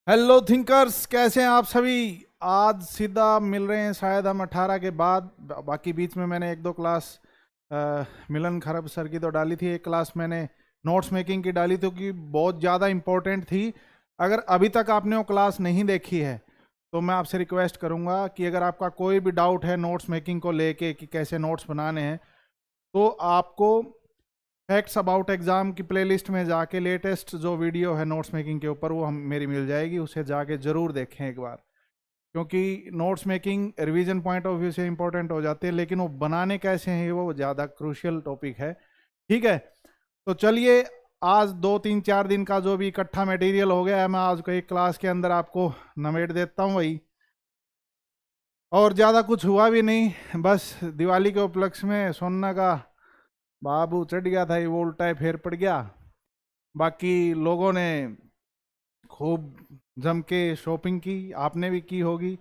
Hello thinkers, कैसे हैं आप सभी। आज सीधा मिल रहे हैं शायद हम 18 के बाद। बाकी बीच में मैंने एक दो क्लास मिलन खरब सर की तो डाली थी। एक क्लास मैंने नोट्स मेकिंग की डाली थी कि बहुत ज़्यादा इम्पोर्टेंट थी। अगर अभी तक आपने वो क्लास नहीं देखी है तो मैं आपसे रिक्वेस्ट करूंगा कि अगर आपका कोई भी डाउट है नोट्स मेकिंग को लेके कि कैसे नोट्स बनाने हैं, तो आपको फैक्ट्स अबाउट एग्जाम की प्लेलिस्ट में जाके लेटेस्ट जो वीडियो है नोट्स मेकिंग के ऊपर वो हम मेरी मिल जाएगी, उसे जाके ज़रूर देखें एक बार। क्योंकि notes making revision point of view से इंपॉर्टेंट हो जाते हैं, लेकिन वो बनाने कैसे हैं वो ज़्यादा क्रूशियल टॉपिक है। ठीक है, तो चलिए आज 2 3 4 दिन का जो भी इकट्ठा मटेरियल हो गया है, मैं आज को एक क्लास के अंदर आपको नमेट देता हूँ वही। और ज़्यादा कुछ हुआ भी नहीं, बस दिवाली के उपलक्ष्य में सोना का बाबू चढ़ गया था, ये वो उल्टा ही फेर पड़ गया। बाकी लोगों ने खूब जम के शॉपिंग की, आपने भी की होगी।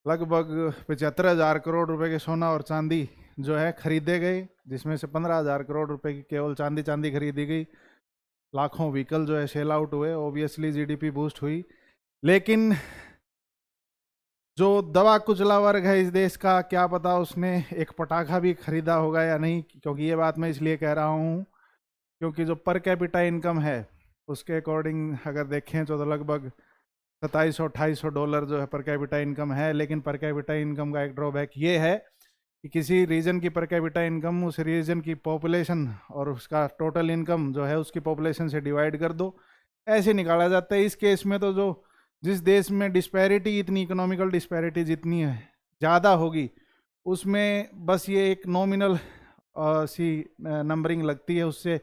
लगभग 75,000 करोड़ रुपए के सोना और चांदी जो है खरीदे गए, जिसमें से 15,000 करोड़ रुपए की केवल चांदी चांदी खरीदी गई। लाखों व्हीकल जो है सेल आउट हुए, ऑब्वियसली जीडीपी बूस्ट हुई। लेकिन जो दवा कुचला वर्ग है इस देश का, क्या पता उसने एक पटाखा भी खरीदा होगा या नहीं। क्योंकि ये बात मैं इसलिए कह रहा हूँ क्योंकि जो पर कैपिटा इनकम है उसके अकॉर्डिंग अगर देखें तो लगभग 2700 2800 डॉलर जो है पर कैपिटा इनकम है। लेकिन पर कैपिटा इनकम का एक ड्रॉबैक ये है कि किसी रीजन की पर कैपिटा इनकम उस रीजन की पॉपुलेशन और उसका टोटल इनकम जो है उसकी पॉपुलेशन से डिवाइड कर दो, ऐसे निकाला जाता है। इस केस में तो जो जिस देश में डिस्पैरिटी इतनी, इकोनॉमिकल डिस्पैरिटी जितनी है ज़्यादा होगी, उसमें बस ये एक नॉमिनल सी नंबरिंग लगती है, उससे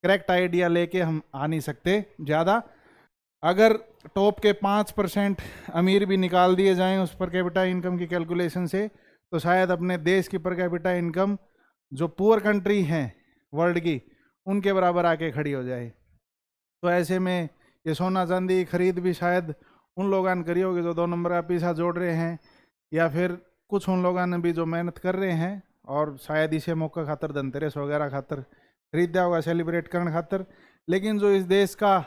करेक्ट आइडिया लेके हम आ नहीं सकते ज़्यादा। अगर टॉप के 5% अमीर भी निकाल दिए जाएं उस पर कैपिटा इनकम की कैलकुलेशन से, तो शायद अपने देश की पर कैपिटा इनकम जो पुअर कंट्री हैं वर्ल्ड की उनके बराबर आके खड़ी हो जाए। तो ऐसे में ये सोना चांदी खरीद भी शायद उन लोगों ने करी होगी जो 2 नंबर का पीछा जोड़ रहे हैं, या फिर कुछ उन लोगों ने भी जो मेहनत कर रहे हैं और शायद इसे मौका खातर, धनतेरस वगैरह खातर खरीदा होगा, सेलिब्रेट करने खातर। लेकिन जो इस देश का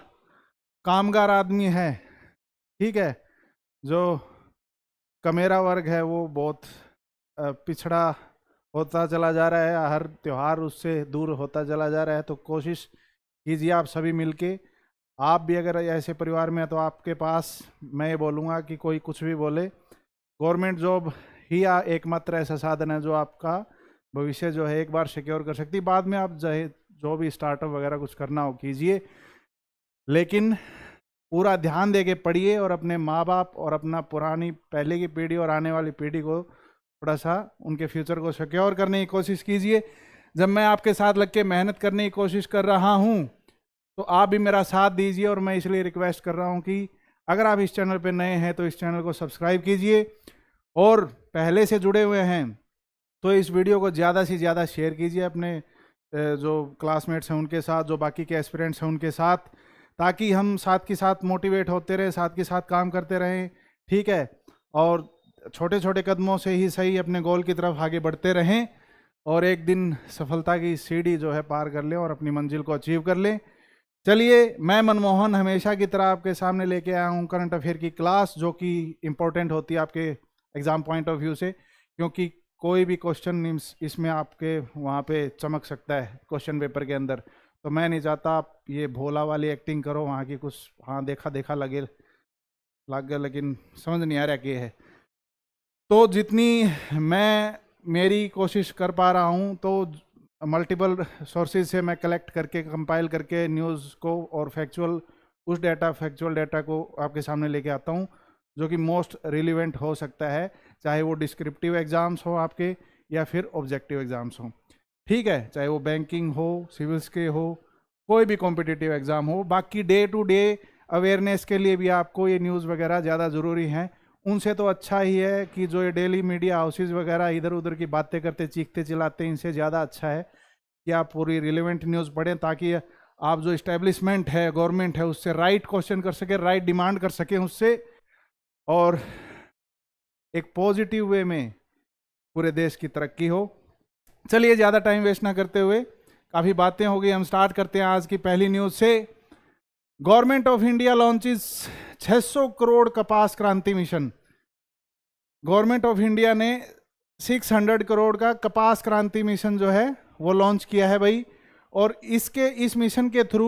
कामगार आदमी है, ठीक है, जो कमेरा वर्ग है, वो बहुत पिछड़ा होता चला जा रहा है, हर त्यौहार उससे दूर होता चला जा रहा है। तो कोशिश कीजिए आप सभी मिलके। आप भी अगर ऐसे परिवार में हैं तो आपके पास, मैं ये बोलूँगा कि कोई कुछ भी बोले, गवर्नमेंट जॉब ही एकमात्र ऐसा साधन है जो आपका भविष्य जो है एक बार सिक्योर कर सकती है। बाद में आप चाहे जो भी स्टार्टअप वगैरह कुछ करना हो कीजिए, लेकिन पूरा ध्यान दे के पढ़िए और अपने माँ बाप और अपना पुरानी पहले की पीढ़ी और आने वाली पीढ़ी को थोड़ा सा उनके फ्यूचर को सिक्योर करने की कोशिश कीजिए। जब मैं आपके साथ लग के मेहनत करने की कोशिश कर रहा हूँ तो आप भी मेरा साथ दीजिए। और मैं इसलिए रिक्वेस्ट कर रहा हूँ कि अगर आप इस चैनल पर नए हैं तो इस चैनल को सब्सक्राइब कीजिए, और पहले से जुड़े हुए हैं तो इस वीडियो को ज़्यादा से ज़्यादा शेयर कीजिए अपने जो क्लासमेट्स हैं उनके साथ, जो बाकी के एस्पिरेंट्स हैं उनके साथ, ताकि हम साथ के साथ मोटिवेट होते रहें, साथ के साथ काम करते रहें। ठीक है, और छोटे छोटे कदमों से ही सही अपने गोल की तरफ आगे बढ़ते रहें, और एक दिन सफलता की सीढ़ी जो है पार कर लें और अपनी मंजिल को अचीव कर लें। चलिए, मैं मनमोहन हमेशा की तरह आपके सामने लेके आया हूँ करंट अफेयर की क्लास, जो कि इम्पोर्टेंट होती है आपके एग्ज़ाम पॉइंट ऑफ व्यू से। क्योंकि कोई भी क्वेश्चन इसमें आपके वहाँ पे चमक सकता है क्वेश्चन पेपर के अंदर। तो मैं नहीं चाहता आप ये भोला वाली एक्टिंग करो वहाँ की, कुछ हाँ देखा देखा लगे लग गया, लेकिन समझ नहीं आ रहा क्या है। तो जितनी मैं मेरी कोशिश कर पा रहा हूँ, तो मल्टीपल सोर्सेज से मैं कलेक्ट करके कंपाइल करके न्यूज़ को और फैक्चुअल डाटा को आपके सामने लेके आता हूँ, जो कि मोस्ट रिलीवेंट हो सकता है, चाहे वो डिस्क्रिप्टिव एग्ज़ाम्स हो आपके या फिर ऑब्जेक्टिव एग्ज़ाम्स हो। ठीक है, चाहे वो बैंकिंग हो, सिविल्स के हो, कोई भी कॉम्पिटिटिव एग्ज़ाम हो। बाकी डे टू डे अवेयरनेस के लिए भी आपको ये न्यूज़ वगैरह ज़्यादा ज़रूरी हैं। उनसे तो अच्छा ही है कि जो ये डेली मीडिया हाउसेज वगैरह इधर उधर की बातें करते चीखते चिल्लाते, इनसे ज़्यादा अच्छा है कि आप पूरी रिलेवेंट न्यूज़ पढ़ें, ताकि आप जो इस्टेब्लिशमेंट है, गवर्नमेंट है, उससे राइट क्वेश्चन कर सकें, राइट डिमांड कर सकें उससे, और एक पॉजिटिव वे में पूरे देश की तरक्की हो। चलिए, ज़्यादा टाइम वेस्ट ना करते हुए, काफ़ी बातें हो गई, हम स्टार्ट करते हैं आज की पहली न्यूज़ से। Government of India launches 600 crore कपास क्रांति मिशन। गवर्नमेंट ऑफ इंडिया ने 600 करोड़ का कपास क्रांति मिशन जो है वो लॉन्च किया है भाई। और इस मिशन के through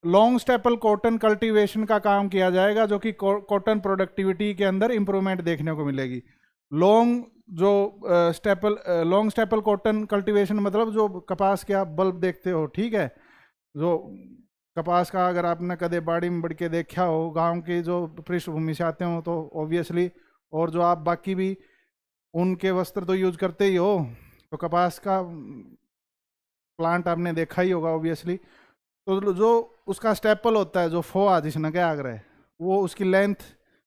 long staple cotton cultivation का काम किया जाएगा, जो कि कॉटन प्रोडक्टिविटी के अंदर इंप्रूवमेंट देखने को मिलेगी। लॉन्ग स्टेपल कॉटन कल्टीवेशन मतलब जो कपास के आप बल्ब देखते हो, ठीक है, जो कपास का अगर आपने कदे बाड़ी में बढ़ के देखा हो, गांव की जो पृष्ठभूमि से आते हो तो ऑब्वियसली, और जो आप बाकी भी उनके वस्त्र तो यूज करते ही हो, तो कपास का प्लांट आपने देखा ही होगा ऑब्वियसली। तो जो उसका स्टेपल होता है, जो फोआ जिसने क्या आग रहा है, वो उसकी लेंथ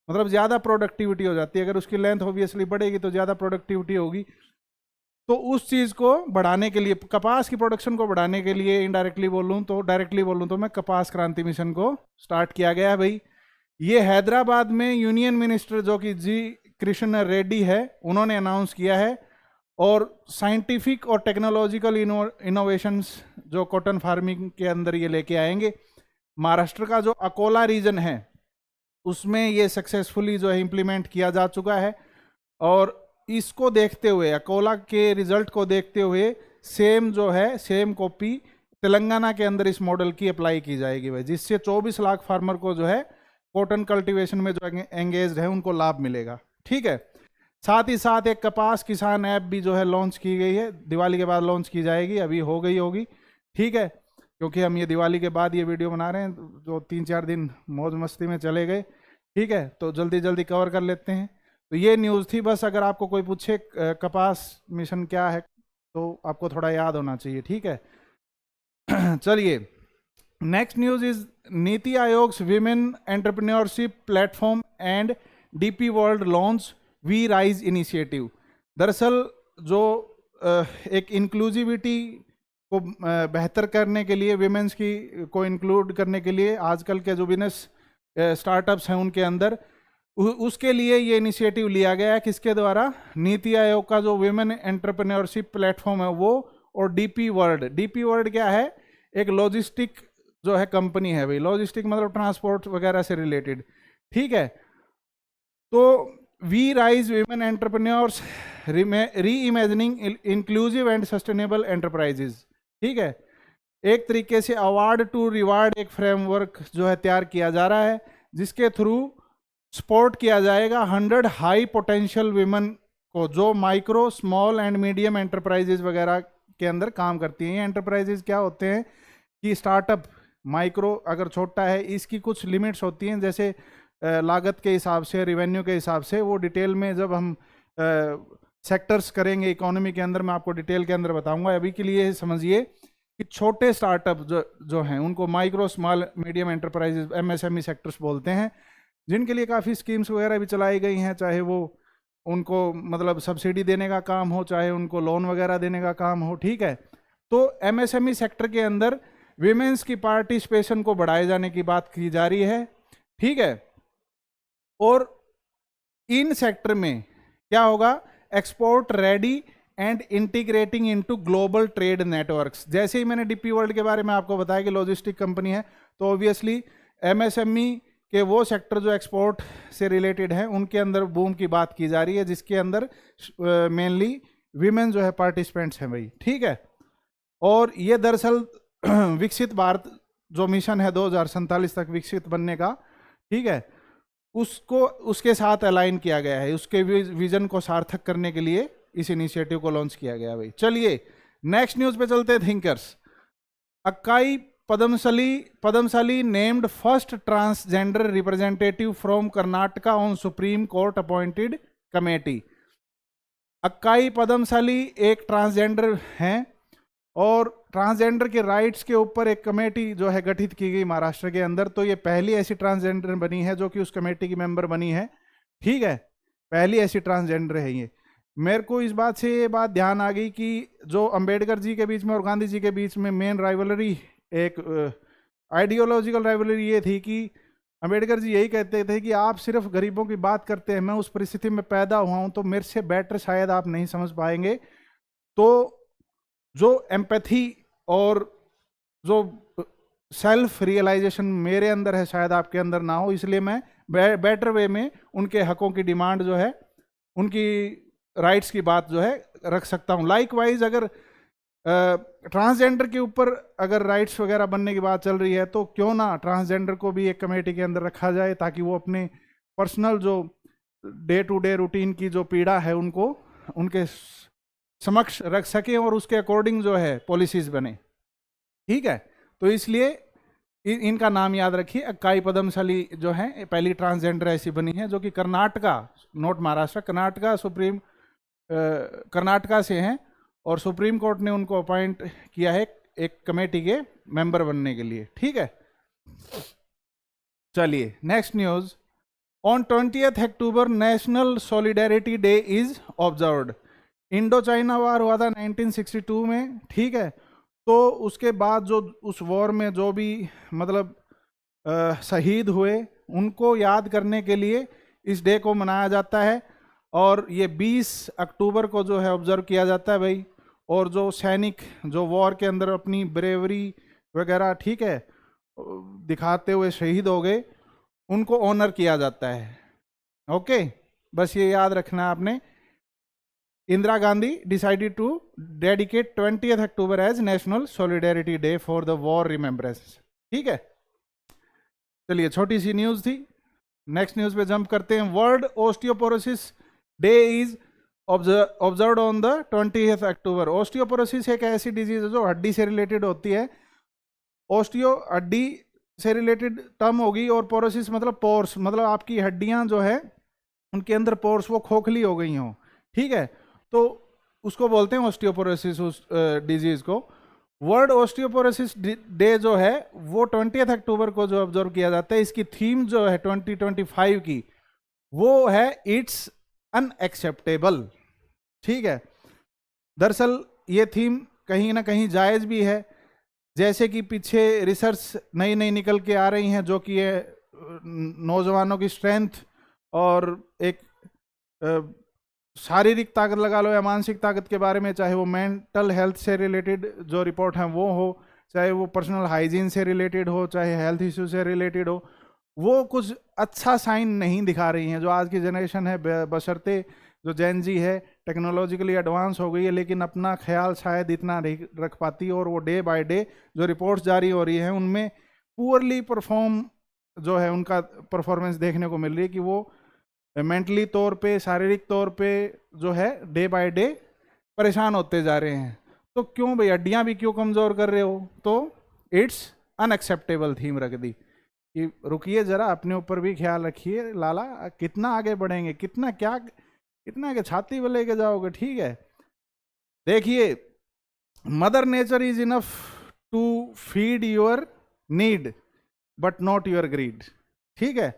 मतलब ज़्यादा प्रोडक्टिविटी हो जाती है। अगर उसकी लेंथ ऑब्वियसली बढ़ेगी तो ज़्यादा प्रोडक्टिविटी होगी। तो उस चीज़ को बढ़ाने के लिए, कपास की प्रोडक्शन को बढ़ाने के लिए, इनडायरेक्टली बोलूँ तो, डायरेक्टली बोलूँ तो मैं कपास क्रांति मिशन को स्टार्ट किया गया है भाई। ये हैदराबाद में यूनियन मिनिस्टर जो कि जी कृष्ण रेड्डी है, उन्होंने अनाउंस किया है। और साइंटिफिक और टेक्नोलॉजिकल इनोवेशंस जो कॉटन फार्मिंग के अंदर ये लेके आएंगे। महाराष्ट्र का जो अकोला रीजन है उसमें ये सक्सेसफुली जो है इम्प्लीमेंट किया जा चुका है। और इसको देखते हुए, अकोला के रिजल्ट को देखते हुए, सेम जो है सेम कॉपी तेलंगाना के अंदर इस मॉडल की अप्लाई की जाएगी भाई, जिससे 24 लाख फार्मर को जो है कॉटन कल्टीवेशन में जो एंगेज्ड है उनको लाभ मिलेगा। ठीक है, साथ ही साथ एक कपास किसान ऐप भी जो है लॉन्च की गई है, दिवाली के बाद लॉन्च की जाएगी, अभी हो गई होगी। ठीक है, क्योंकि हम ये दिवाली के बाद ये वीडियो बना रहे हैं, जो 3-4 दिन मौज मस्ती में चले गए। ठीक है, तो जल्दी जल्दी कवर कर लेते हैं। तो ये न्यूज़ थी बस। अगर आपको कोई पूछे कपास मिशन क्या है तो आपको थोड़ा याद होना चाहिए। ठीक है, चलिए next news is NITI Aayog's women entrepreneurship platform and DP World launch we rise initiative. दरअसल जो एक इंक्लूसिविटी को बेहतर करने के लिए, विमेंस की को इंक्लूड करने के लिए आजकल के जो बिजनेस स्टार्टअप्स हैं उनके अंदर, उसके लिए ये इनिशिएटिव लिया गया है। किसके द्वारा? नीति आयोग का जो विमेन एंटरप्रेन्योरशिप प्लेटफॉर्म है वो, और डीपी वर्ल्ड। डीपी वर्ल्ड क्या है? एक लॉजिस्टिक जो है कंपनी है भाई। लॉजिस्टिक मतलब ट्रांसपोर्ट वगैरह से रिलेटेड। ठीक है, तो वी राइज विमेन एंटरप्रेन्योर्स री imagining inclusive and sustainable enterprises. ठीक है, एक तरीके से अवार्ड टू रिवार्ड एक फ्रेमवर्क जो है तैयार किया जा रहा है, जिसके थ्रू सपोर्ट किया जाएगा 100 हाई पोटेंशियल विमेन को, जो micro, small and medium enterprises वगैरह के अंदर काम करती हैं। ये एंटरप्राइजेज क्या होते हैं कि स्टार्टअप, माइक्रो अगर छोटा है, इसकी कुछ लिमिट्स होती हैं, जैसे लागत के हिसाब से, रिवेन्यू के हिसाब से। वो डिटेल में जब हम सेक्टर्स करेंगे इकोनॉमी के अंदर, मैं आपको डिटेल के अंदर बताऊंगा। अभी के लिए समझिए कि छोटे स्टार्टअप जो हैं उनको micro, small, medium enterprises, MSME sectors बोलते हैं, जिनके लिए काफ़ी स्कीम्स वगैरह भी चलाई गई हैं, चाहे वो उनको मतलब सब्सिडी देने का काम हो, चाहे उनको लोन वगैरह देने का काम हो। ठीक है, तो MSME सेक्टर के अंदर विमेंस की पार्टिसिपेशन को बढ़ाए जाने की बात की जा रही है। ठीक है, और इन सेक्टर में क्या होगा? Export ready and integrating into global trade networks. जैसे ही मैंने डीपी वर्ल्ड के बारे में आपको बताया कि लॉजिस्टिक कंपनी है, तो ऑब्वियसली MSME के वो सेक्टर जो एक्सपोर्ट से रिलेटेड हैं उनके अंदर बूम की बात की जा रही है, जिसके अंदर मेनली विमेन जो है पार्टिसिपेंट्स हैं भाई। ठीक है, और ये दरअसल विकसित भारत जो मिशन है 2047 तक विकसित बनने का, ठीक है, उसको उसके साथ अलाइन किया गया है। उसके विजन को सार्थक करने के लिए इस इनिशिएटिव को लॉन्च किया गया भाई। चलिए नेक्स्ट न्यूज पे चलते हैं। Thinkers Akkai Padmashali named first transgender representative from Karnataka on Supreme Court appointed committee. Akkai Padmashali एक ट्रांसजेंडर हैं और ट्रांसजेंडर के राइट्स के ऊपर एक कमेटी जो है गठित की गई महाराष्ट्र के अंदर। तो ये पहली ऐसी ट्रांसजेंडर बनी है जो कि उस कमेटी की मेंबर बनी है। ठीक है, पहली ऐसी ट्रांसजेंडर है ये। मेरे को इस बात से ये बात ध्यान आ गई कि जो अंबेडकर जी के बीच में और गांधी जी के बीच में मेन राइवलरी, एक आइडियोलॉजिकल राइवलरी ये थी कि अंबेडकर जी यही कहते थे कि आप सिर्फ गरीबों की बात करते हैं, मैं उस परिस्थिति में पैदा हुआ हूं तो मेरे से बेटर शायद आप नहीं समझ पाएंगे। तो जो एम्पैथी और जो सेल्फ रियलाइजेशन मेरे अंदर है, शायद आपके अंदर ना हो, इसलिए मैं बेटर वे में उनके हकों की डिमांड जो है, उनकी राइट्स की बात जो है रख सकता हूँ। लाइकवाइज अगर ट्रांसजेंडर के ऊपर अगर राइट्स वगैरह बनने की बात चल रही है तो क्यों ना ट्रांसजेंडर को भी एक कमेटी के अंदर रखा जाए, ताकि वो अपने पर्सनल जो डे टू डे रूटीन की जो पीड़ा है उनको उनके समक्ष रख सकें और उसके अकॉर्डिंग जो है पॉलिसीज बने। ठीक है, तो इसलिए इनका नाम याद रखिए। अक्काई पदमशाली जो है पहली ट्रांसजेंडर ऐसी बनी है, जो कि कर्नाटका, नॉट महाराष्ट्र, कर्नाटका सुप्रीम कर्नाटका से हैं और सुप्रीम कोर्ट ने उनको अपॉइंट किया है एक कमेटी के मेंबर बनने के लिए। ठीक है, चलिए next news. On 20th October national solidarity day is observed. Indo China war हुआ था 1962 में। ठीक है, तो उसके बाद जो उस वॉर में जो भी मतलब शहीद हुए उनको याद करने के लिए इस डे को मनाया जाता है और ये 20 अक्टूबर को जो है ऑब्जर्व किया जाता है भाई। और जो सैनिक जो वॉर के अंदर अपनी ब्रेवरी वगैरह, ठीक है, दिखाते हुए शहीद हो गए, उनको ऑनर किया जाता है। ओके, बस ये याद रखना आपने। Indira Gandhi decided to dedicate 20th October as national solidarity day for the war remembrance. ठीक है, चलिए छोटी सी न्यूज थी, नेक्स्ट न्यूज पे जंप करते हैं। World osteoporosis day is observed on the 20th अक्टूबर। ओस्टियोपोरोसिस एक ऐसी डिजीज है जो हड्डी से रिलेटेड होती है। ओस्टियो हड्डी से रिलेटेड टर्म होगी और पोरोसिस मतलब पोर्स, मतलब आपकी हड्डियां जो है उनके अंदर पोर्स वो खोखली हो गई हों। ठीक है, तो उसको बोलते हैं ओस्टियोपोरोसिस, उस डिजीज को। वर्ल्ड ओस्टियोपोरोसिस डे जो है वो 20th अक्टूबर को जो ऑब्जर्व किया जाता है। इसकी थीम जो है 2025 की वो है इट्स अनएक्सेप्टेबल। ठीक है, दरअसल ये थीम कहीं ना कहीं जायज भी है, जैसे कि पीछे रिसर्च नई नई निकल के आ रही हैं जो कि ये नौजवानों की स्ट्रेंथ और एक शारीरिक ताकत लगा लो या मानसिक ताकत के बारे में, चाहे वो मेंटल हेल्थ से रिलेटेड जो रिपोर्ट है वो हो, चाहे वो पर्सनल हाइजीन से रिलेटेड हो, चाहे हेल्थ इश्यू से रिलेटेड हो, वो कुछ अच्छा साइन नहीं दिखा रही हैं। जो आज की जनरेशन है, बशर्ते जो जेन जी है टेक्नोलॉजिकली एडवांस हो गई है, लेकिन अपना ख्याल शायद इतना नहीं रख पाती, और वो डे बाय डे जो रिपोर्ट्स जारी हो रही हैं उनमें पुअरली परफॉर्म जो है उनका परफॉर्मेंस देखने को मिल रही है कि वो मेंटली तौर पे, शारीरिक तौर पे जो है डे बाय डे परेशान होते जा रहे हैं। तो क्यों भाई, हड्डियां भी क्यों कमज़ोर कर रहे हो? तो इट्स अनएक्सेप्टेबल थीम रख दी कि रुकिए ज़रा, अपने ऊपर भी ख्याल रखिए लाला, कितना आगे बढ़ेंगे, कितना क्या, कितना के छाती पे लेके जाओगे। ठीक है, देखिए, mother nature is enough to feed your need but not your greed. ठीक है,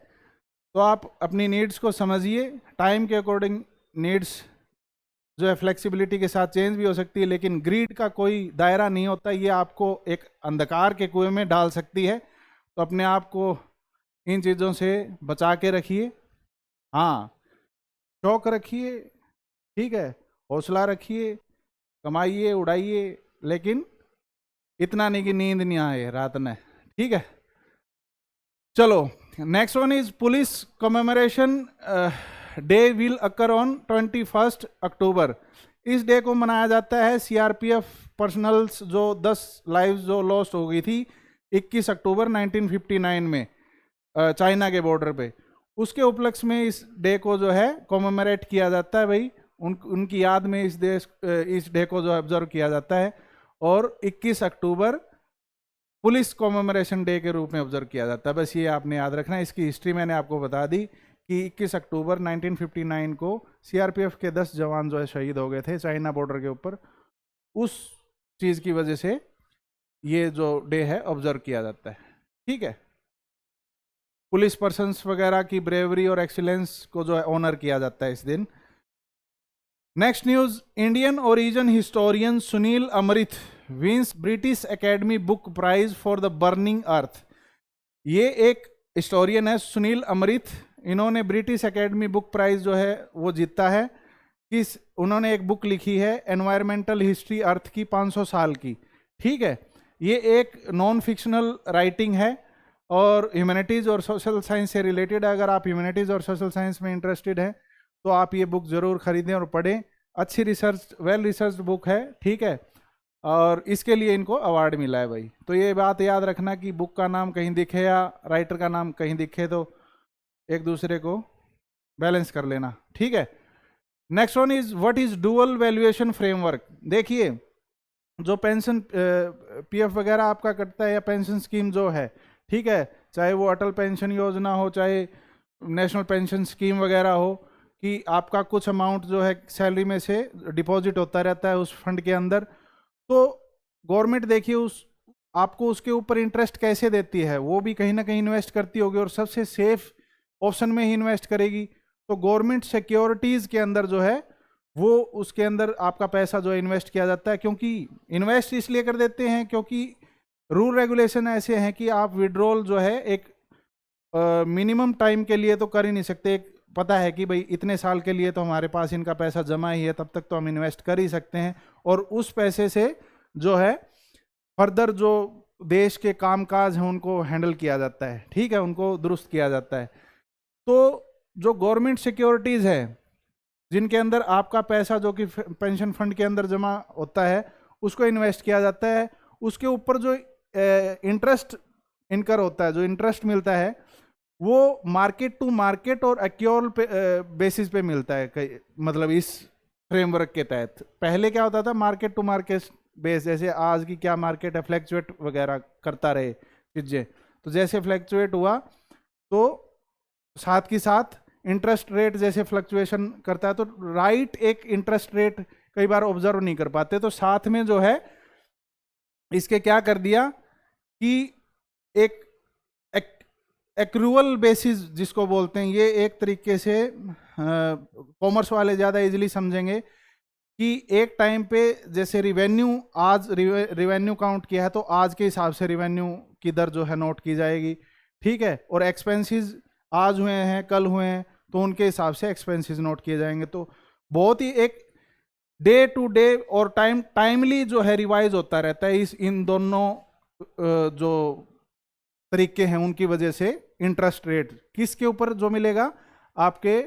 तो आप अपनी नीड्स को समझिए, टाइम के अकॉर्डिंग नीड्स जो है फ्लेक्सिबिलिटी के साथ चेंज भी हो सकती है, लेकिन ग्रीड का कोई दायरा नहीं होता, ये आपको एक अंधकार के कुएं में डाल सकती है। तो अपने आप को इन चीज़ों से बचा के रखिए। हाँ, शौक रखिए, ठीक है, हौसला रखिए, कमाइए, उड़ाइए, लेकिन इतना नहीं कि नींद नहीं आए रात में। ठीक है, चलो next one is police commemoration day will occur on 21st अक्टूबर। इस डे को मनाया जाता है सीआरपीएफ पर्सनल्स जो 10 लाइव्स जो लॉस्ट हो गई थी 21 अक्टूबर 1959 में चाइना के बॉर्डर पे, उसके उपलक्ष्य में इस डे को जो है कॉमेमोरेट किया जाता है भाई। उनकी याद में इस डे को जो ऑब्जर्व किया जाता है, और 21 अक्टूबर पुलिस कॉमेमोरेशन डे के रूप में ऑब्जर्व किया जाता है। बस ये आपने याद रखना है। इसकी हिस्ट्री मैंने आपको बता दी कि 21 अक्टूबर 1959 को सीआरपीएफ के 10 जवान जो है शहीद हो गए थे चाइना बॉर्डर के ऊपर। उस चीज़ की वजह से ये जो डे है ऑब्जर्व किया जाता है। ठीक है, पुलिस पर्सन्स वगैरह की ब्रेवरी और एक्सीलेंस को जो है ऑनर किया जाता है इस दिन। Next news, Indian origin historian Sunil Amrith wins British Academy Book Prize for the Burning Earth. ये एक हिस्टोरियन है सुनील अमृत, इन्होंने ब्रिटिश एकेडमी बुक प्राइज जो है वो जीता है। उन्होंने एक बुक लिखी है एनवायरमेंटल हिस्ट्री अर्थ की 500 साल की। ठीक है, ये एक नॉन फिक्शनल राइटिंग है और ह्यूमैनिटीज़ और सोशल साइंस से रिलेटेड है। अगर आप ह्यूमैनिटीज़ और सोशल साइंस में इंटरेस्टेड हैं तो आप ये बुक ज़रूर खरीदें और पढ़ें। अच्छी रिसर्च, वेल रिसर्च बुक है, ठीक है। और इसके लिए इनको अवार्ड मिला है भाई। तो ये बात याद रखना कि बुक का नाम कहीं दिखे या राइटर का नाम कहीं दिखे तो एक दूसरे को बैलेंस कर लेना, ठीक है। Next one is what is dual valuation framework. देखिए, जो पेंशन पीएफ वगैरह आपका कटता है या पेंशन स्कीम जो है, ठीक है, चाहे वो अटल पेंशन योजना हो, चाहे नेशनल पेंशन स्कीम वगैरह हो, कि आपका कुछ अमाउंट जो है सैलरी में से डिपॉजिट होता रहता है उस फंड के अंदर। तो गवर्नमेंट देखिए उस आपको उसके ऊपर इंटरेस्ट कैसे देती है, वो भी कहीं ना कहीं इन्वेस्ट करती होगी और सबसे सेफ ऑप्शन में ही इन्वेस्ट करेगी। तो गवर्नमेंट सिक्योरिटीज के अंदर जो है वो उसके अंदर आपका पैसा जो है इन्वेस्ट किया जाता है। क्योंकि इन्वेस्ट इसलिए कर देते हैं क्योंकि रूल रेगुलेशन ऐसे हैं कि आप विड्रॉल जो है एक मिनिमम टाइम के लिए तो कर ही नहीं सकते। एक पता है कि भाई इतने साल के लिए तो हमारे पास इनका पैसा जमा ही है, तब तक तो हम इन्वेस्ट कर ही सकते हैं और उस पैसे से जो है फर्दर जो देश के कामकाज हैं उनको हैंडल किया जाता है, ठीक है, उनको दुरुस्त किया जाता है। तो जो गवर्नमेंट सिक्योरिटीज़ है जिनके अंदर आपका पैसा जो कि पेंशन फंड के अंदर जमा होता है उसको इन्वेस्ट किया जाता है, उसके ऊपर जो इंटरेस्ट इनकर होता है, जो इंटरेस्ट मिलता है वो मार्केट टू मार्केट और एक्योर बेसिस पे मिलता है। मतलब इस फ्रेमवर्क के तहत पहले क्या होता था, मार्केट टू मार्केट बेस, जैसे आज की क्या मार्केट है फ्लैक्चुएट वगैरह करता रहे चीजें, तो जैसे फ्लैक्चुएट हुआ तो साथ की साथ इंटरेस्ट रेट जैसे फ्लक्चुएशन करता है, तो राइट एक इंटरेस्ट रेट कई बार ऑब्जर्व नहीं कर पाते, तो साथ में जो है इसके क्या कर दिया कि एक एक्रूअल बेसिस जिसको बोलते हैं, ये एक तरीके से कॉमर्स वाले ज़्यादा इजीली समझेंगे कि एक टाइम पे जैसे रिवेन्यू, आज रिवेन्यू काउंट किया है तो आज के हिसाब से रिवेन्यू की दर जो है नोट की जाएगी, ठीक है, और एक्सपेंसेस आज हुए हैं कल हुए हैं तो उनके हिसाब से एक्सपेंसेस नोट किए जाएंगे। तो बहुत ही एक डे टू डे और टाइमली जो है रिवाइज होता रहता है। इन दोनों जो तरीके हैं उनकी वजह से इंटरेस्ट रेट किसके ऊपर जो मिलेगा, आपके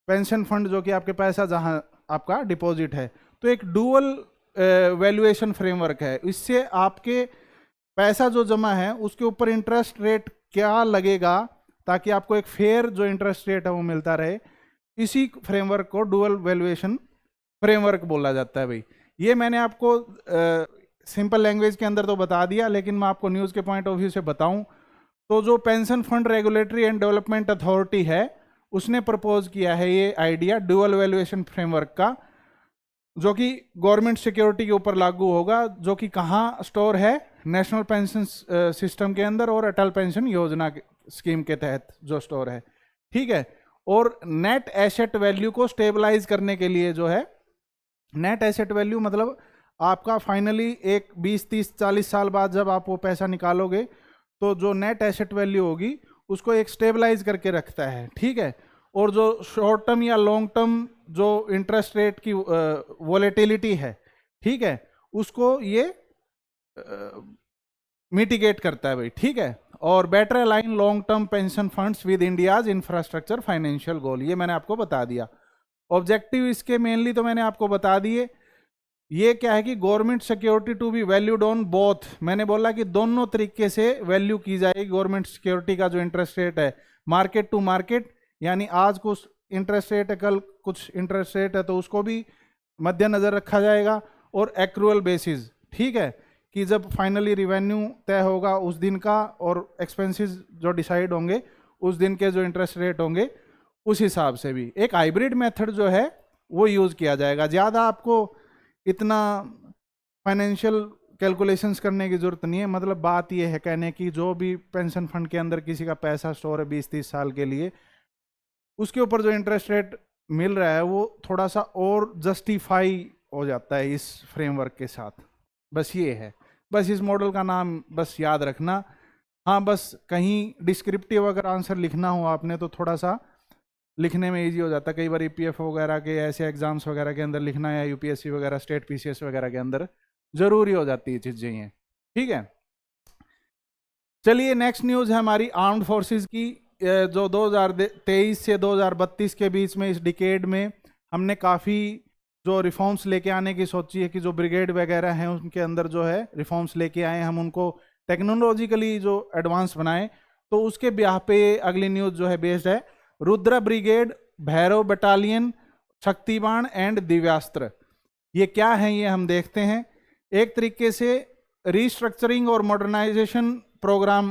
पेंशन फंड जो कि आपके पैसा जहां आपका डिपॉजिट है। तो एक डुअल वैल्यूएशन फ्रेमवर्क है, इससे आपके पैसा जो जमा है उसके ऊपर इंटरेस्ट रेट क्या लगेगा ताकि आपको एक फेयर जो इंटरेस्ट रेट है वो मिलता रहे। इसी फ्रेमवर्क को डुअल वैल्यूएशन फ्रेमवर्क बोला जाता है भाई। ये मैंने आपको सिंपल लैंग्वेज के अंदर तो बता दिया, लेकिन मैं आपको न्यूज़ के पॉइंट ऑफ व्यू से बताऊं तो जो pension fund regulatory and development authority है उसने प्रपोज किया है ये आइडिया डुअल वैल्यूएशन फ्रेमवर्क का, जो कि गवर्नमेंट सिक्योरिटी के ऊपर लागू होगा, जो कि कहाँ स्टोर है, नेशनल पेंशन सिस्टम के अंदर और अटल पेंशन योजना स्कीम के तहत जो स्टोर है, ठीक है। और नेट एसेट वैल्यू को स्टेबलाइज करने के लिए जो है, नेट एसेट वैल्यू मतलब आपका फाइनली एक 20 30 40 साल बाद जब आप वो पैसा निकालोगे तो जो नेट एसेट वैल्यू होगी उसको एक स्टेबलाइज करके रखता है, ठीक है। और जो शॉर्ट टर्म या लॉन्ग टर्म जो इंटरेस्ट रेट की वॉलेटिलिटी है, ठीक है, उसको ये मिटिगेट करता है भाई, ठीक है। और better align long term pension funds with India's infrastructure financial goal, ये मैंने आपको बता दिया। ऑब्जेक्टिव इसके मेनली तो मैंने आपको बता दिए। ये क्या है कि government security to be valued on both, मैंने बोला कि दोनों तरीके से वैल्यू की जाएगी गवर्नमेंट सिक्योरिटी का जो इंटरेस्ट रेट है, मार्केट टू मार्केट, यानी आज कुछ इंटरेस्ट रेट है कल कुछ इंटरेस्ट रेट है तो उसको भी मद्देनजर रखा जाएगा, और एक्रूअल बेसिस, ठीक है, कि जब फाइनली रिवेन्यू तय होगा उस दिन का और एक्सपेंसेस जो डिसाइड होंगे उस दिन के जो इंटरेस्ट रेट होंगे उस हिसाब से भी एक हाइब्रिड मेथड जो है वो यूज़ किया जाएगा। ज़्यादा आपको इतना फाइनेंशियल कैलकुलेशंस करने की जरूरत नहीं है। मतलब बात यह है कहने की, जो भी पेंशन फंड के अंदर किसी का पैसा स्टोर है 20-30 साल के लिए, उसके ऊपर जो इंटरेस्ट रेट मिल रहा है वो थोड़ा सा और जस्टिफाई हो जाता है इस फ्रेमवर्क के साथ। बस ये है, बस इस मॉडल का नाम बस याद रखना। हाँ, बस कहीं डिस्क्रिप्टिव अगर आंसर लिखना हो आपने तो थोड़ा सा लिखने में इजी हो जाता है। कई बार ईपीएफ वगैरह के ऐसे एग्जाम्स वगैरह के अंदर लिखना या यूपीएससी वगैरह स्टेट पीसीएस वगैरह के अंदर जरूरी हो जाती है चीज़ें ये, ठीक है, चलिए नेक्स्ट न्यूज है हमारी आर्म्ड फोर्सेस की। जो 2023 से 2032 के बीच में, इस डिकेड में हमने काफ़ी जो रिफॉर्म्स लेके आने की सोची है कि जो ब्रिगेड वगैरह हैं उनके अंदर जो है रिफॉर्म्स लेके आए, हम उनको टेक्नोलॉजिकली जो एडवांस बनाएं। तो उसके ब्याह पे अगली न्यूज जो है बेस्ड है Rudra brigade, Bhairav battalion, Shaktibaan and Divyastra. ये क्या है ये हम देखते हैं। एक तरीके से रीस्ट्रक्चरिंग और मॉडर्नाइजेशन प्रोग्राम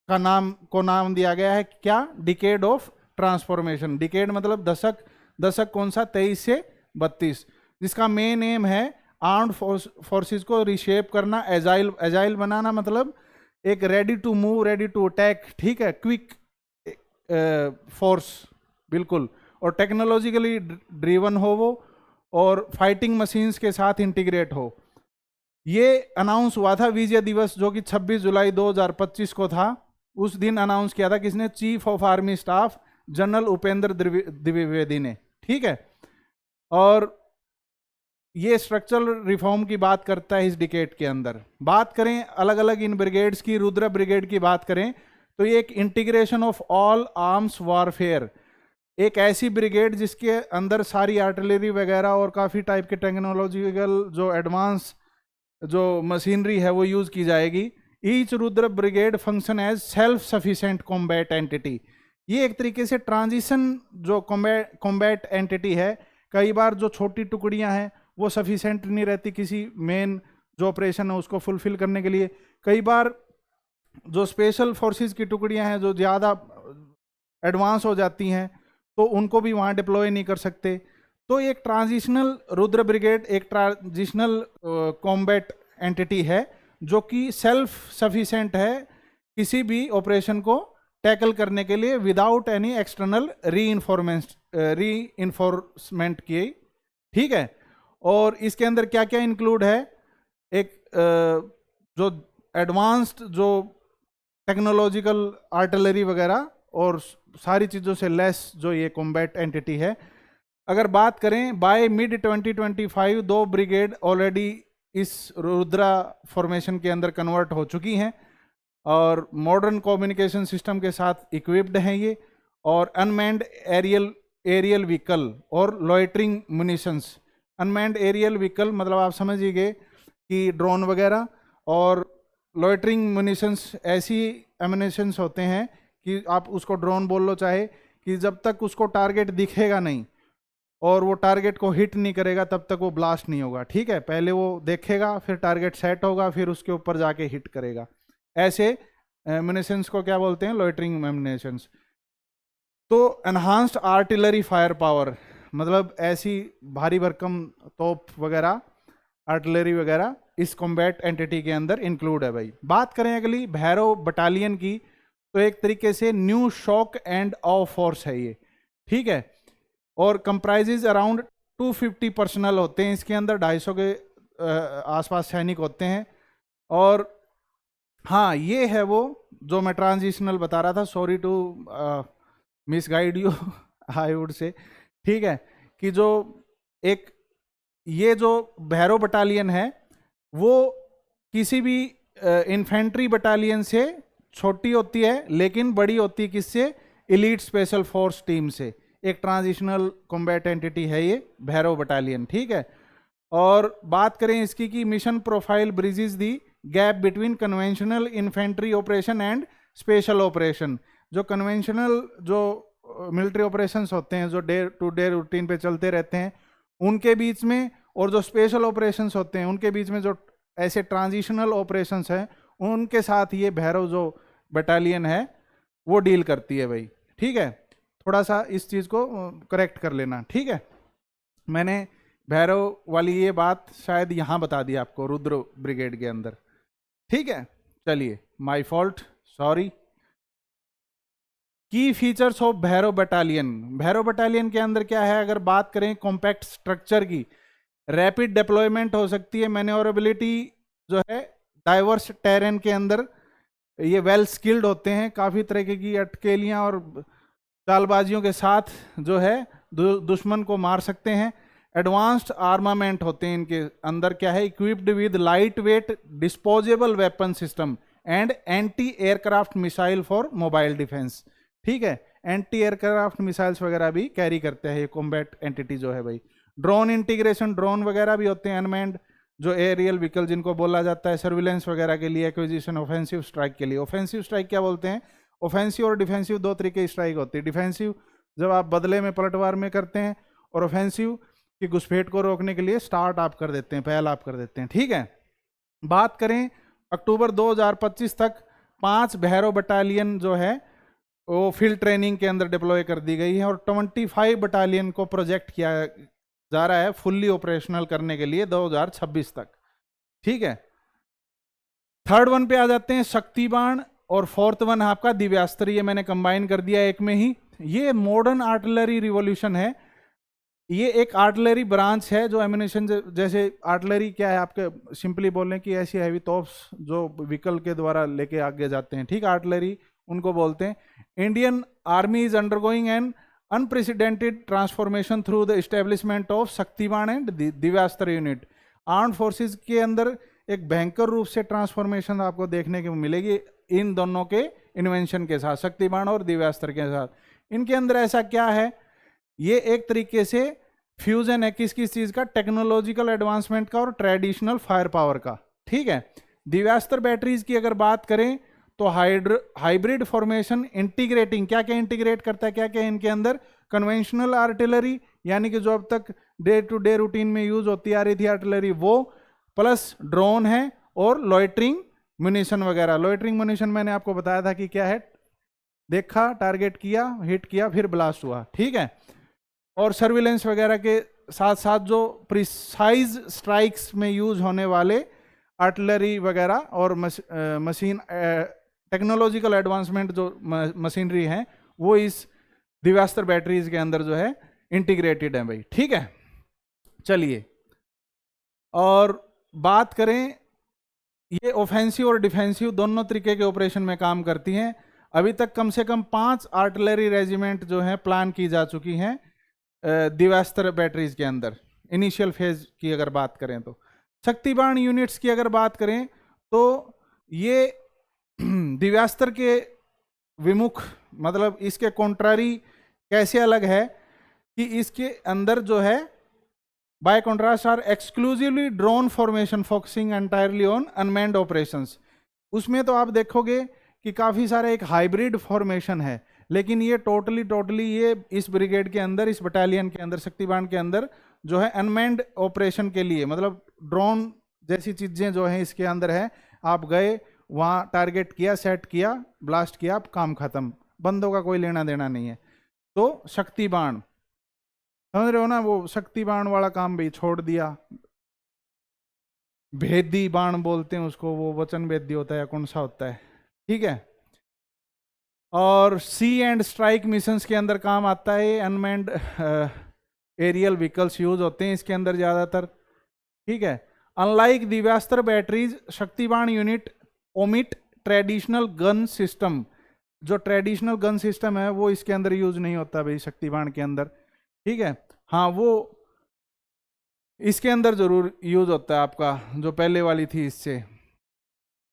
का नाम दिया गया है क्या, डिकेड ऑफ ट्रांसफॉर्मेशन। डिकेड मतलब दशक, दशक कौन सा, 23 से 32, जिसका मेन एम है आर्म्ड फोर्सेस को रिशेप करना, एजाइल बनाना, मतलब एक ready to move, ready to attack, ठीक है, क्विक फोर्स बिल्कुल, और टेक्नोलॉजिकली ड्रिवन हो वो, और फाइटिंग मशीन्स के साथ इंटीग्रेट हो। ये अनाउंस हुआ था विजय दिवस जो कि 26 जुलाई 2025 को था। उस दिन अनाउंस किया था किसने, chief of army staff general Upendra Dwivedi ने, ठीक है। और ये स्ट्रक्चरल रिफॉर्म की बात करता है इस डिकेड के अंदर। बात करें अलग अलग इन ब्रिगेड्स की, रुद्र ब्रिगेड की बात करें तो ये एक integration of all arms warfare, एक ऐसी ब्रिगेड जिसके अंदर सारी आर्टिलरी वगैरह और काफ़ी टाइप के टेक्नोलॉजिकल जो एडवांस जो मशीनरी है वो यूज़ की जाएगी। Each Rudra brigade function as self sufficient combat entity. ये एक तरीके से ट्रांजिशन जो कॉम्बैट एंटिटी है, कई बार जो छोटी टुकड़ियां हैं वो सफिशिएंट नहीं रहती किसी मेन जो ऑपरेशन है उसको फुलफिल करने के लिए। कई बार जो स्पेशल फोर्सेस की टुकड़ियां हैं जो ज़्यादा एडवांस हो जाती हैं तो उनको भी वहाँ डिप्लॉय नहीं कर सकते। तो एक ट्रांजिशनल रुद्र ब्रिगेड एक ट्रांजिशनल कॉम्बैट एंटिटी है जो कि सेल्फ सफिशिएंट है किसी भी ऑपरेशन को टैकल करने के लिए विदाउट एनी एक्सटर्नल रीइंफोर्समेंट की, ठीक है। और इसके अंदर क्या क्या इंक्लूड है, एक जो एडवांस्ड जो टेक्नोलॉजिकल आर्टिलरी वगैरह और सारी चीज़ों से लेस जो ये कॉम्बैट एंटिटी है। अगर बात करें बाय मिड 2025 दो ब्रिगेड ऑलरेडी इस रुद्रा फॉर्मेशन के अंदर कन्वर्ट हो चुकी हैं और मॉडर्न कम्युनिकेशन सिस्टम के साथ इक्विप्ड हैं ये, और अनमैन्ड एरियल व्हीकल और लॉइटरिंग मुनिशंस। अनमैन्ड एरियल व्हीकल मतलब आप समझिए कि ड्रोन वगैरह, और लॉइटरिंग मुनिशंस ऐसी एमिनेशंस होते हैं कि आप उसको ड्रोन बोल लो चाहे, कि जब तक उसको टारगेट दिखेगा नहीं और वो टारगेट को हिट नहीं करेगा तब तक वो ब्लास्ट नहीं होगा, ठीक है। पहले वो देखेगा, फिर टारगेट सेट होगा, फिर उसके ऊपर जाके हिट करेगा। ऐसे एमिनेशंस को क्या बोलते हैं, लॉइटरिंग एमिनेशंस। तो एनहांस्ड आर्टिलरी फायर पावर मतलब ऐसी भारी भरकम तोप वगैरह, आर्टिलरी वगैरह इस कॉम्बैट एंटिटी के अंदर इंक्लूड है भाई। बात करें अगली भैरव बटालियन की, तो एक तरीके से new shock and awe force है ये, ठीक है, और कंप्राइजेज अराउंड 250 पर्सनल होते हैं इसके अंदर, 250 के आसपास सैनिक होते हैं। और हाँ, ये है वो जो मैं ट्रांजिशनल बता रहा था, sorry to misguide you I would say, ठीक है, कि जो एक ये जो भैरव बटालियन है वो किसी भी इन्फेंट्री बटालियन से छोटी होती है लेकिन बड़ी होती है किससे, एलीट स्पेशल फोर्स टीम से। एक ट्रांजिशनल कॉम्बैट एंटिटी है ये भैरव बटालियन, ठीक है। और बात करें इसकी कि mission profile bridges the gap between conventional infantry operation and special operation. जो कन्वेंशनल जो मिलिट्री ऑपरेशंस होते हैं जो डे टू डे रूटीन पे चलते रहते हैं उनके बीच में, और जो स्पेशल ऑपरेशंस होते हैं उनके बीच में जो ऐसे ट्रांजिशनल ऑपरेशंस हैं उनके साथ ये भैरव जो बटालियन है वो डील करती है भाई, ठीक है। थोड़ा सा इस चीज़ को करेक्ट कर लेना, ठीक है। मैंने भैरव वाली ये बात शायद यहाँ बता दी आपको रुद्र ब्रिगेड के अंदर, ठीक है। चलिए, माय फॉल्ट, सॉरी। की features of Bhairav battalion. Bhairav battalion के अंदर क्या है, अगर बात करें कॉम्पैक्ट स्ट्रक्चर की, रैपिड डिप्लॉयमेंट हो सकती है, मैन्योरेबिलिटी जो है डाइवर्स टेरेन के अंदर ये वेल स्किल्ड होते हैं, काफ़ी तरह की अटकेलियाँ और चालबाजियों के साथ जो है दुश्मन को मार सकते हैं। एडवांस्ड आर्मामेंट होते हैं इनके अंदर, क्या है, equipped with light weight disposable weapon system and anti aircraft missile for mobile defence. ठीक है, एंटी एयरक्राफ्ट मिसाइल्स वगैरह भी कैरी करते हैं ये कॉम्बैट एंटिटी जो है भाई। ड्रोन इंटीग्रेशन, ड्रोन वगैरह भी होते हैं अनमैन्ड जो एरियल व्हीकल जिनको बोला जाता है, सर्विलेंस वगैरह के लिए, एक्विजिशन, ऑफेंसिव स्ट्राइक के लिए। ऑफेंसिव स्ट्राइक क्या बोलते हैं, ऑफेंसिव और डिफेंसिव दो तरीके की स्ट्राइक होती है। डिफेंसिव जब आप बदले में पलटवार में करते हैं, और ऑफेंसिव की घुसपैठ को रोकने के लिए स्टार्ट आप कर देते हैं, पहल आप कर देते हैं। ठीक है, बात करें अक्टूबर 2025 तक 5 भैरव बटालियन जो है वो फील्ड ट्रेनिंग के अंदर डिप्लॉय कर दी गई है, और 25 बटालियन को प्रोजेक्ट किया जा रहा है फुल्ली ऑपरेशनल करने के लिए 2026 तक। ठीक है, थर्ड वन पे आ जाते हैं, शक्ति बाण, और फोर्थ वन आपका दिव्यास्त्र। ये मैंने कंबाइन कर दिया एक में ही। ये मॉडर्न आर्टिलरी रिवॉल्यूशन है। ये एक आर्टिलरी ब्रांच है जो एम्यूनिशन, जैसे आर्टिलरी क्या है, आपके सिंपली बोलें कि ऐसी हैवी तोप्स जो व्हीकल के द्वारा लेके आगे जाते हैं। ठीक, आर्टिलरी उनको बोलते हैं। Indian army is undergoing an unprecedented transformation through the establishment of Shaktibaan and Divyastra unit. Armed forces के अंदर एक भयंकर रूप से ट्रांसफॉर्मेशन आपको देखने को मिलेगी इन दोनों के इन्वेंशन के साथ, शक्तिबाण और दिव्यास्त्र के साथ। इनके अंदर ऐसा क्या है, ये एक तरीके से फ्यूजन है किस किस चीज का, टेक्नोलॉजिकल एडवांसमेंट का और ट्रेडिशनल फायर पावर का। ठीक है, दिव्यास्त्र बैटरीज की अगर बात करें तो हाइब्रिड फॉर्मेशन इंटीग्रेटिंग, क्या क्या इंटीग्रेट करता है, क्या क्या इनके अंदर, कन्वेंशनल आर्टिलरी यानी कि जो अब तक डे टू डे रूटीन में यूज होती आ रही थी आर्टिलरी, वो प्लस ड्रोन है, और लॉइटरिंग म्यूनिशन वगैरह। लॉइटरिंग म्यूनिशन मैंने आपको बताया था कि क्या है, देखा, टारगेट किया, हिट किया, फिर ब्लास्ट हुआ। ठीक है, और सर्विलेंस वगैरह के साथ साथ जो प्रिसाइज स्ट्राइक्स में यूज होने वाले आर्टिलरी वगैरह और मशीन टेक्नोलॉजिकल एडवांसमेंट जो मशीनरी है वो इस दिव्यास्त्र बैटरीज के अंदर जो है इंटीग्रेटेड है भाई। ठीक है, चलिए और बात करें, ये ऑफेंसिव और डिफेंसिव दोनों तरीके के ऑपरेशन में काम करती हैं। अभी तक कम से कम 5 आर्टिलरी रेजिमेंट जो है प्लान की जा चुकी हैं दिव्यास्त्र बैटरीज के अंदर, इनिशियल फेज की अगर बात करें तो। शक्तिबाण यूनिट्स की अगर बात करें तो ये दिव्यास्त्र के विमुख, मतलब इसके कॉन्ट्रारी कैसे अलग है कि इसके अंदर जो है by contrast are exclusively drone formation focusing entirely on unmanned operations. उसमें तो आप देखोगे कि काफ़ी सारा एक हाइब्रिड फॉर्मेशन है, लेकिन ये टोटली ये इस ब्रिगेड के अंदर, इस बटालियन के अंदर, शक्तिबाण के अंदर जो है अनमैन्ड ऑपरेशन के लिए, मतलब ड्रोन जैसी चीज़ें जो हैं इसके अंदर है, आप गए वहाँ टारगेट किया, सेट किया, ब्लास्ट किया, काम खत्म, बंदों का कोई लेना देना नहीं है। तो शक्तिबाण समझ रहे हो ना, वो शक्तिबाण वाला काम भी छोड़ दिया। भेदी बाण बोलते हैं उसको, वो वचन भेदी होता है या कौन सा होता है। ठीक है, और सी एंड स्ट्राइक मिशंस के अंदर काम आता है। अनमैन्ड एरियल व्हीकल्स यूज होते हैं इसके अंदर ज़्यादातर। ठीक है, unlike Divyastra batteries, Shaktibaan unit omit traditional gun system. जो ट्रेडिशनल गन सिस्टम है वो इसके अंदर यूज नहीं होता भाई शक्तिबाण के अंदर। ठीक है, हाँ वो इसके अंदर जरूर यूज होता है आपका, जो पहले वाली थी इससे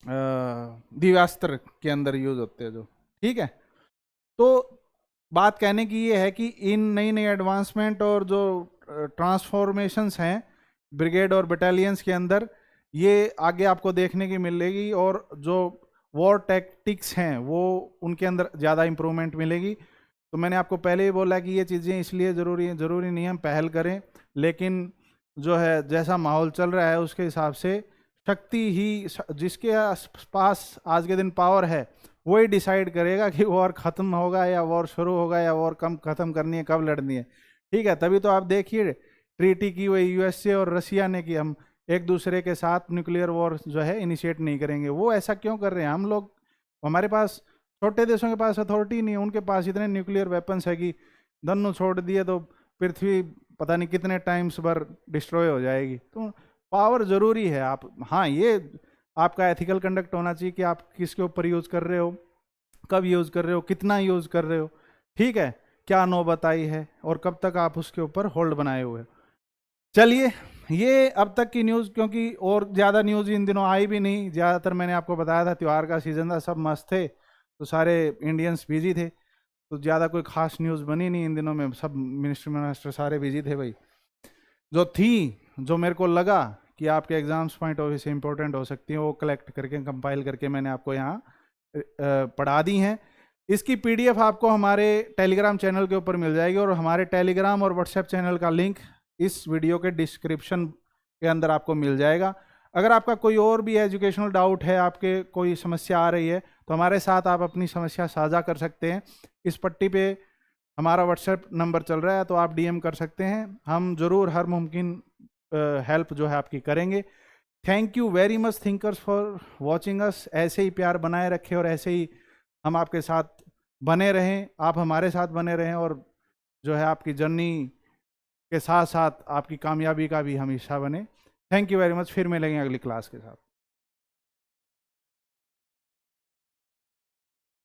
दिव्यास्त्र के अंदर यूज होते हैं जो। ठीक है, तो बात कहने की ये है कि इन नई नई एडवांसमेंट और जो ट्रांसफॉर्मेशंस हैं ब्रिगेड और बटालियंस के अंदर, ये आगे आपको देखने की मिलेगी, और जो वॉर टैक्टिक्स हैं वो उनके अंदर ज़्यादा इंप्रूवमेंट मिलेगी। तो मैंने आपको पहले ही बोला कि ये चीज़ें इसलिए ज़रूरी नहीं हम पहल करें, लेकिन जो है जैसा माहौल चल रहा है उसके हिसाब से शक्ति ही, जिसके पास आज के दिन पावर है वही डिसाइड करेगा कि वॉर ख़त्म होगा या वॉर शुरू होगा या वॉर कम ख़त्म करनी है, कब लड़नी है। ठीक है, तभी तो आप देखिए ट्रीटी की हुई यूएसए और रशिया ने कि हम एक दूसरे के साथ न्यूक्लियर वॉर जो है इनिशिएट नहीं करेंगे। वो ऐसा क्यों कर रहे हैं, हम लोग, हमारे पास, छोटे देशों के पास अथॉरिटी नहीं है, उनके पास इतने न्यूक्लियर वेपन्स है कि दोनों छोड़ दिए तो पृथ्वी पता नहीं कितने टाइम्स पर डिस्ट्रॉय हो जाएगी। तो पावर ज़रूरी है। आप, हाँ, ये आपका एथिकल कंडक्ट होना चाहिए कि आप किसके ऊपर यूज़ कर रहे हो, कब यूज़ कर रहे हो, कितना यूज़ कर रहे हो। ठीक है, क्या नौबत आई है और कब तक आप उसके ऊपर होल्ड बनाए हुए हो। चलिए, ये अब तक की न्यूज़, क्योंकि और ज़्यादा न्यूज़ इन दिनों आई भी नहीं। ज़्यादातर मैंने आपको बताया था त्यौहार का सीज़न था, सब मस्त थे, तो सारे इंडियंस बिजी थे, तो ज़्यादा कोई खास न्यूज़ बनी नहीं इन दिनों में। सब मिनिस्टर सारे बिजी थे भाई। जो थी, जो मेरे को लगा कि आपके एग्जाम्स पॉइंट ऑफ व्यू से इंपॉर्टेंट हो सकती हैं, वो कलेक्ट करके कंपाइल करके मैंने आपको यहाँ पढ़ा दी हैं। इसकी पीडीएफ आपको हमारे टेलीग्राम चैनल के ऊपर मिल जाएगी, और हमारे टेलीग्राम और व्हाट्सएप चैनल का लिंक इस वीडियो के डिस्क्रिप्शन के अंदर आपको मिल जाएगा। अगर आपका कोई और भी एजुकेशनल डाउट है, आपके कोई समस्या आ रही है, तो हमारे साथ आप अपनी समस्या साझा कर सकते हैं। इस पट्टी पे हमारा व्हाट्सएप नंबर चल रहा है, तो आप डीएम कर सकते हैं। हम ज़रूर हर मुमकिन हेल्प जो है आपकी करेंगे। Thank you very much thinkers for watching us. ऐसे ही प्यार बनाए रखें, और ऐसे ही हम आपके साथ बने रहें, आप हमारे साथ बने रहें, और जो है आपकी जर्नी के साथ साथ आपकी कामयाबी का भी हम हिस्सा बने। Thank you very much. फिर मिलेंगे अगली क्लास के साथ।